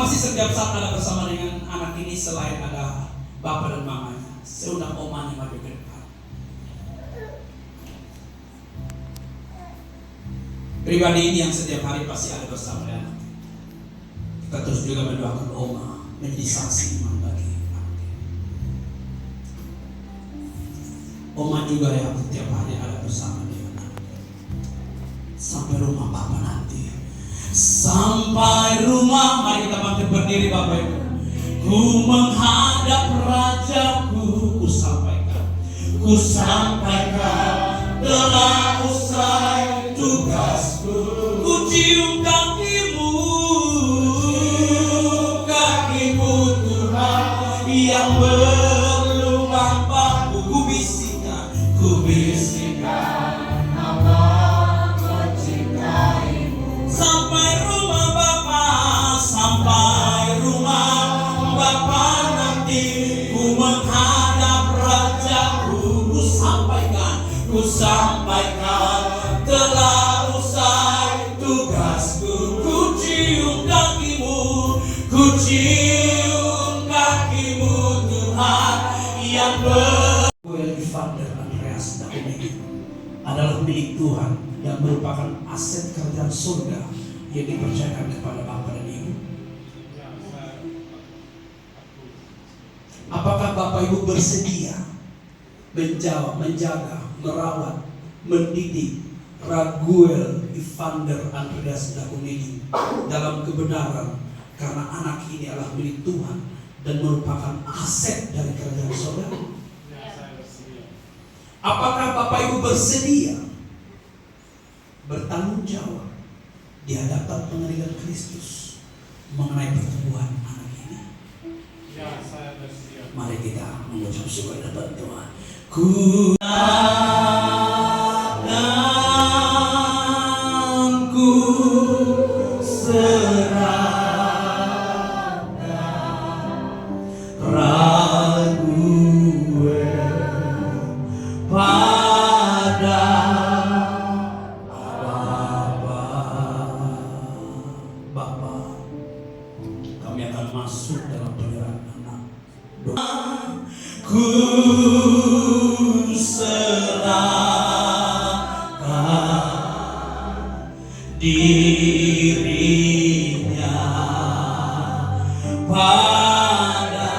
masih setiap saat ada bersama dengan anak ini selain ada bapak dan mamanya. Saya undang omanya maju ke depan. Pribadi ini yang setiap hari pasti ada bersama dengan anak. Kita terus juga mendoakan oma menjadi saksi iman bagi anak. Oma juga yang setiap hari ada bersama dengan anak. Sampai rumah Bapak nanti. Sampai rumah, mari kita bangkit berdiri Bapak Ibu. Ku menghadap Rajaku, ku sampaikan telah usai tugasku. Ku cium kakimu Tuhan yang berlubang paku. Ku bisikan sampai rumah Bapa nanti. Ku menghadap Rajaku, ku sampaikan telah usai tugasku. Ku cium kakimu Tuhan yang Evander Andreas Dakumedi adalah milik Tuhan yang merupakan aset kerajaan surga yang dipercayakan kepada Bapak dan Ibu. Apakah Bapak Ibu bersedia menjaga, merawat, mendidik Raguel Evander Andreas Dakumedi dalam kebenaran, karena anak ini adalah milik Tuhan dan merupakan aset dari kerajaan surga? Apakah Bapak Ibu bersedia bertanggung jawab di hadapan pengadilan Kristus mengenai pertumbuhan anak ini? Ya, saya bersedia. Mari kita mengucap syukur kepada Tuhan. Ku serahkan Raguel pada Bapa. Kami akan masuk dalam penyerahan anak. Ku serahkan dirinya pada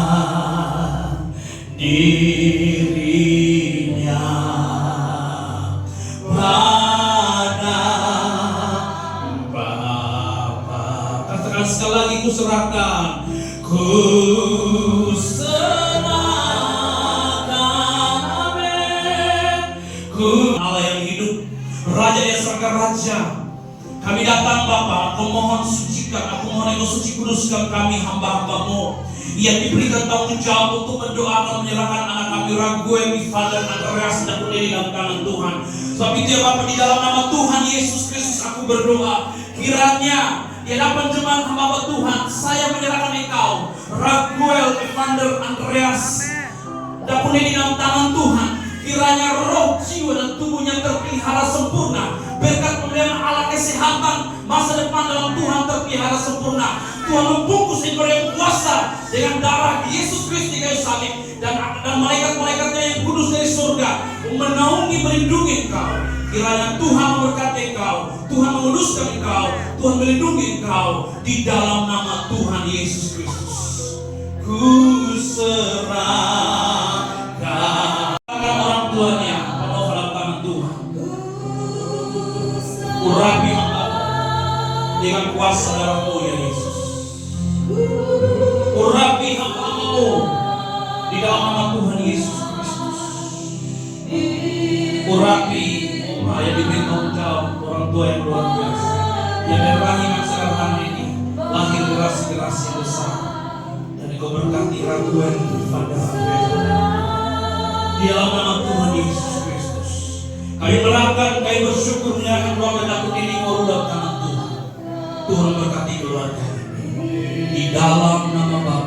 serahkan dirinya pada Bapa. Katakan sekali lagi, ku serahkan. Ku serahkan, amin. Allah yang hidup, Raja yang serahkan Raja. Kami datang Bapa, aku mohon sucikan, aku mohon Engkau suci kuduskan kami hamba-hambamu yang diberikan tanggung jawab untuk mendoakan menyerahkan anak kami Raguel Evander Andreas Dakumedi dalam tangan Tuhan. Sebab itu ya Bapak, di dalam nama Tuhan Yesus Kristus aku berdoa, kiranya di hadapan jemaat hamba Tuhan saya menyerahkan Engkau Raguel Evander Andreas Dakumedi dalam tangan Tuhan. Kiranya roh, jiwa dan tubuhnya terpelihara sempurna, berkat pemberian Allah kesehatan, masa depan dalam Tuhan terpelihara sempurna. Tuhan membungkus Engkau yang kuasa dengan darah Yesus Kristus di kayu salib, dan malaikat-malaikatnya yang kudus dari surga menaungi, melindungi Engkau. Kiranya Tuhan memberkati Engkau, Tuhan menguduskan Engkau, Tuhan melindungi Engkau di dalam nama Tuhan Yesus Kristus. Ku serahkan orang tuanya penuh dalam tangan Tuhan. Urapi dengan kuasa darah-Mu ya Yesus. Urapi hamba-Mu di dalam nama Tuhan Yesus Kristus. Urapi yang diberi tanggung jawab orang tua yang luar biasa, yang dari rahim yang sederhana ini lahir generasi-generasi yang besar, dan Engkau berkati Raguel Evander Andreas di dalam nama Tuhan Yesus Kristus. Kami berangkat, kami bersyukur menyerahkan keluarga Dakumedi dalam tangan Tuhan. Tuhan berkati keluarga ini. Di dalam nama Bapa